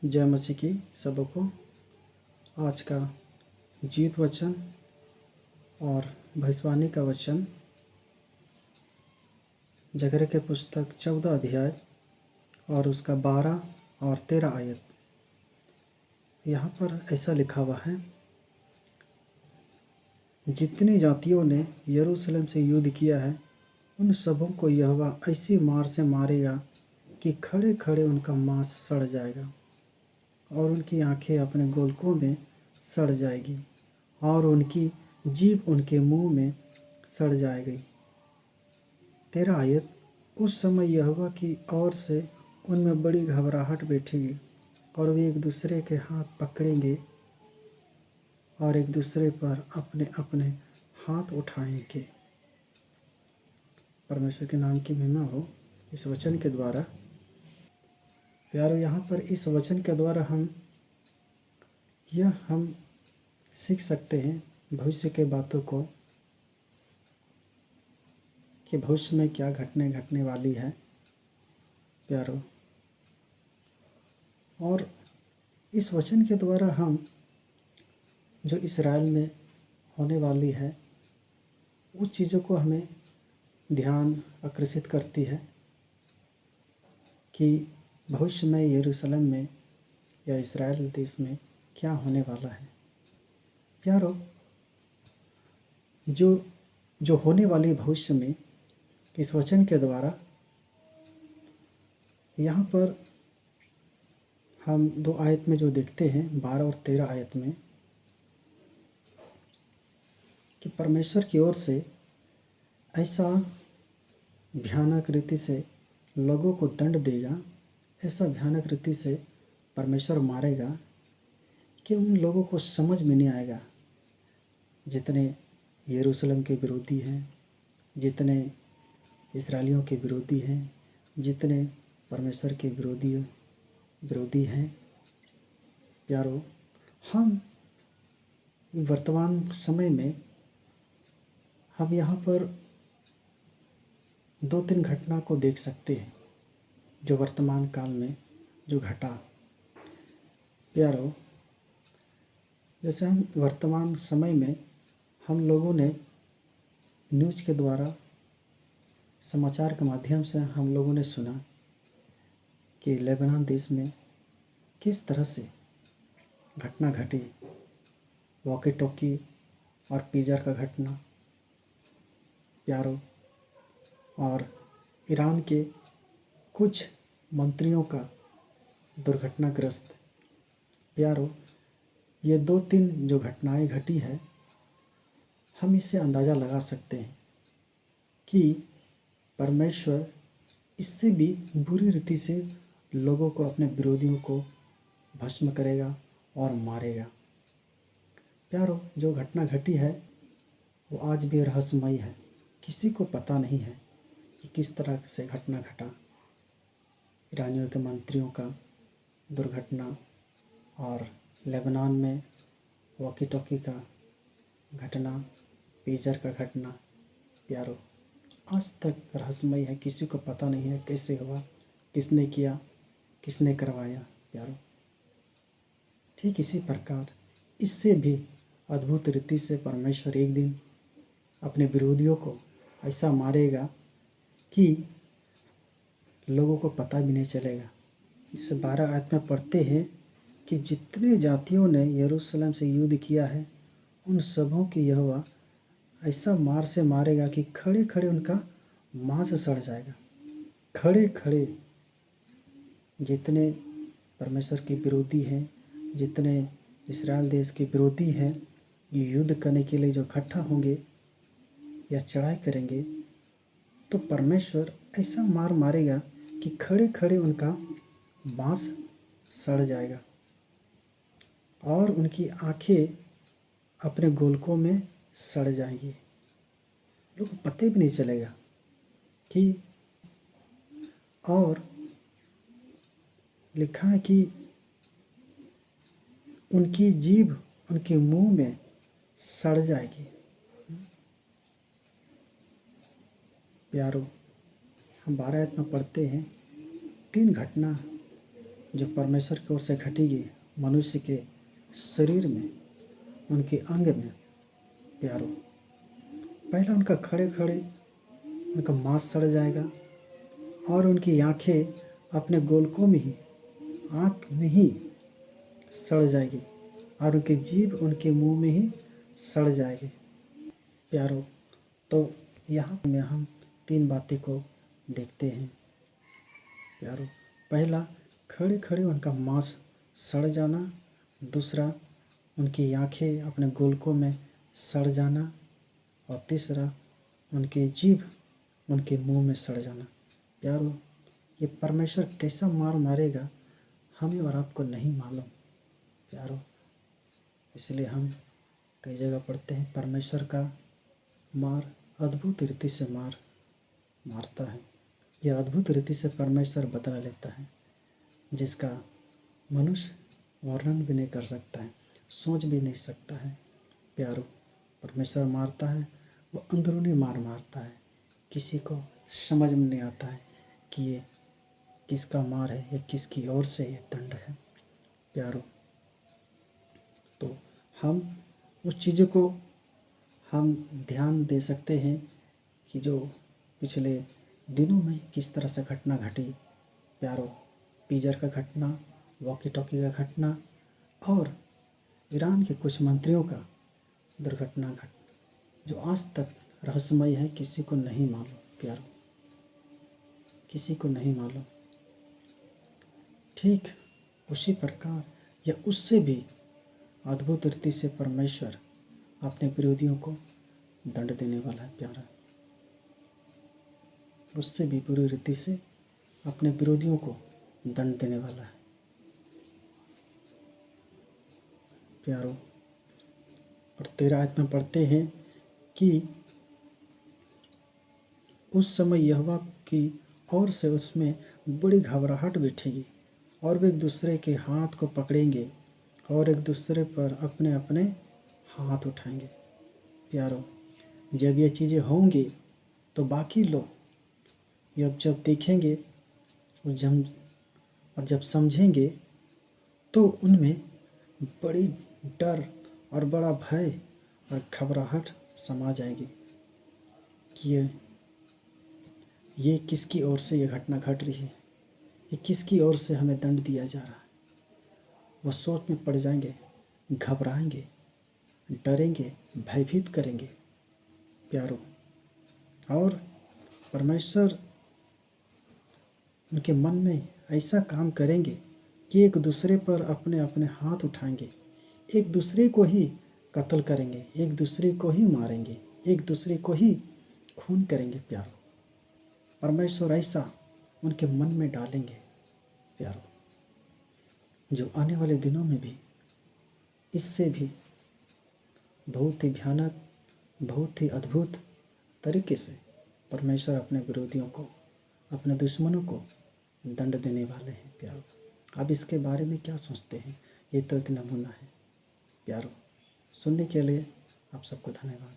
जय मसीह की सबको। आज का जीत वचन और भविष्यवाणी का वचन जकर्या के पुस्तक 14 अध्याय और उसका 12 और 13 आयत। यहाँ पर ऐसा लिखा हुआ है, जितनी जातियों ने यरूशलेम से युद्ध किया है उन सबों को यहोवा ऐसी मार से मारेगा कि खड़े खड़े उनका मांस सड़ जाएगा और उनकी आंखें अपने गोलकों में सड़ जाएगी और उनकी जीभ उनके मुंह में सड़ जाएगी। 13 आयत। उस समय यहोवा की ओर से उनमें बड़ी घबराहट बैठेगी और वे एक दूसरे के हाथ पकड़ेंगे और एक दूसरे पर अपने अपने हाथ उठाएंगे। परमेश्वर के नाम की महिमा हो इस वचन के द्वारा। प्यारो, यहाँ पर इस वचन के द्वारा हम सीख सकते हैं भविष्य के बातों को, कि भविष्य में क्या घटने वाली है प्यारो। और इस वचन के द्वारा हम जो इस्राएल में होने वाली है उस चीज़ों को हमें ध्यान आकर्षित करती है कि भविष्य में यरूशलेम में या इस्राएल देश में क्या होने वाला है प्यारो। जो होने वाली भविष्य में इस वचन के द्वारा यहाँ पर हम 2 आयत में जो देखते हैं 12 और 13 आयत में, कि परमेश्वर की ओर से ऐसा भयानक रीति से लोगों को दंड देगा, ऐसा भयानक रीति से परमेश्वर मारेगा कि उन लोगों को समझ में नहीं आएगा, जितने यरूशलेम के विरोधी हैं, जितने इस्राएलियों के विरोधी हैं, जितने परमेश्वर के विरोधी हैं प्यारो। हम वर्तमान समय में हम यहाँ पर 2-3 घटना को देख सकते हैं जो वर्तमान काल में जो घटा प्यारो। जैसे हम वर्तमान समय में हम लोगों ने न्यूज़ के द्वारा, समाचार के माध्यम से हम लोगों ने सुना कि लेबनान देश में किस तरह से घटना घटी, वॉकी टॉकी और पेजर का घटना प्यारो, और ईरान के कुछ मंत्रियों का दुर्घटनाग्रस्त प्यारो। ये 2-3 जो घटनाएं घटी है, हम इससे अंदाज़ा लगा सकते हैं कि परमेश्वर इससे भी बुरी रीति से लोगों को, अपने विरोधियों को भस्म करेगा और मारेगा प्यारो। जो घटना घटी है वो आज भी रहस्यमयी है, किसी को पता नहीं है कि किस तरह से घटना घटा। ईरानियों के मंत्रियों का दुर्घटना और लेबनान में वॉकी टॉकी का घटना, पेजर का घटना प्यारो, आज तक रहस्यमय है, किसी को पता नहीं है कैसे हुआ, किसने किया, किसने करवाया प्यारो। ठीक इसी प्रकार इससे भी अद्भुत रीति से परमेश्वर एक दिन अपने विरोधियों को ऐसा मारेगा कि लोगों को पता भी नहीं चलेगा। जैसे 12 आयत में पढ़ते हैं कि जितने जातियों ने यरूशलेम से युद्ध किया है उन सबों की यहोवा ऐसा मार से मारेगा कि खड़े खड़े उनका मांस सड़ जाएगा। खड़े खड़े जितने परमेश्वर के विरोधी हैं, जितने इस्राएल देश के विरोधी हैं, ये युद्ध करने के लिए जो इकट्ठा होंगे या चढ़ाई करेंगे, तो परमेश्वर ऐसा मार मारेगा कि खड़े खड़े उनका मांस सड़ जाएगा और उनकी आंखें अपने गोलकों में सड़ जाएंगी। लोग पते भी नहीं चलेगा कि, और लिखा है कि उनकी जीभ उनके मुंह में सड़ जाएगी प्यारो। हम 12 आयत में पढ़ते हैं 3 घटना जो परमेश्वर की ओर से घटेगी मनुष्य के शरीर में, उनके अंग में प्यारो, पहला उनका खड़े खड़े उनका मांस सड़ जाएगा और उनकी आँखें अपने गोलकों में ही, आँख में ही सड़ जाएगी और उनकी जीभ उनके मुंह में ही सड़ जाएगी प्यारो। तो यहाँ में हम 3 बातें को देखते हैं प्यारो। पहला, खड़े खड़े उनका मांस सड़ जाना। दूसरा, उनकी आँखें अपने गोलकों में सड़ जाना। और तीसरा, उनकी जीभ उनके मुंह में सड़ जाना प्यारो। ये परमेश्वर कैसा मार मारेगा हमें और आपको नहीं मालूम प्यारो। इसलिए हम कई जगह पढ़ते हैं परमेश्वर का मार अद्भुत रीति से मारता है। यह अद्भुत रीति से परमेश्वर बदला लेता है जिसका मनुष्य वर्णन भी नहीं कर सकता है, सोच भी नहीं सकता है प्यारो। परमेश्वर मारता है, वो अंदरूनी मार मारता है। किसी को समझ में नहीं आता है कि ये किसका मार है या किसकी ओर से ये दंड है प्यारो। तो हम उस चीज़ों को हम ध्यान दे सकते हैं कि जो पिछले दिनों में किस तरह से घटना घटी प्यारो। पीजर का घटना, वॉकी टॉकी का घटना और ईरान के कुछ मंत्रियों का दुर्घटना जो आज तक रहस्यमय है, किसी को नहीं मालूम प्यारो, किसी को नहीं मालूम। ठीक उसी प्रकार या उससे भी अद्भुत रीति से परमेश्वर अपने विरोधियों को दंड देने वाला है प्यारा। उससे भी बुरी रीति से अपने विरोधियों को दंड देने वाला है प्यारो। और 13 आयत में पढ़ते हैं कि उस समय यहोवा की ओर से उसमें बड़ी घबराहट बैठेगी और वे एक दूसरे के हाथ को पकड़ेंगे और एक दूसरे पर अपने अपने हाथ उठाएंगे प्यारो। जब ये चीज़ें होंगी तो बाकी लोग ये जब देखेंगे और जब समझेंगे तो उनमें बड़ी डर और बड़ा भय और घबराहट समा जाएगी कि ये किसकी ओर से ये घटना घट रही है, ये किसकी ओर से हमें दंड दिया जा रहा है। वो सोच में पड़ जाएंगे, घबराएंगे, डरेंगे, भयभीत करेंगे प्यारो। और परमेश्वर उनके मन में ऐसा काम करेंगे कि एक दूसरे पर अपने अपने हाथ उठाएंगे, एक दूसरे को ही कत्ल करेंगे, एक दूसरे को ही मारेंगे, एक दूसरे को ही खून करेंगे प्यारो। परमेश्वर ऐसा उनके मन में डालेंगे प्यारो, जो आने वाले दिनों में भी इससे भी बहुत ही भयानक, बहुत ही अद्भुत तरीके से परमेश्वर अपने विरोधियों को, अपने दुश्मनों को दंड देने वाले हैं प्यारो। आप इसके बारे में क्या सोचते हैं? ये तो एक नमूना है प्यारो। सुनने के लिए आप सबको धन्यवाद।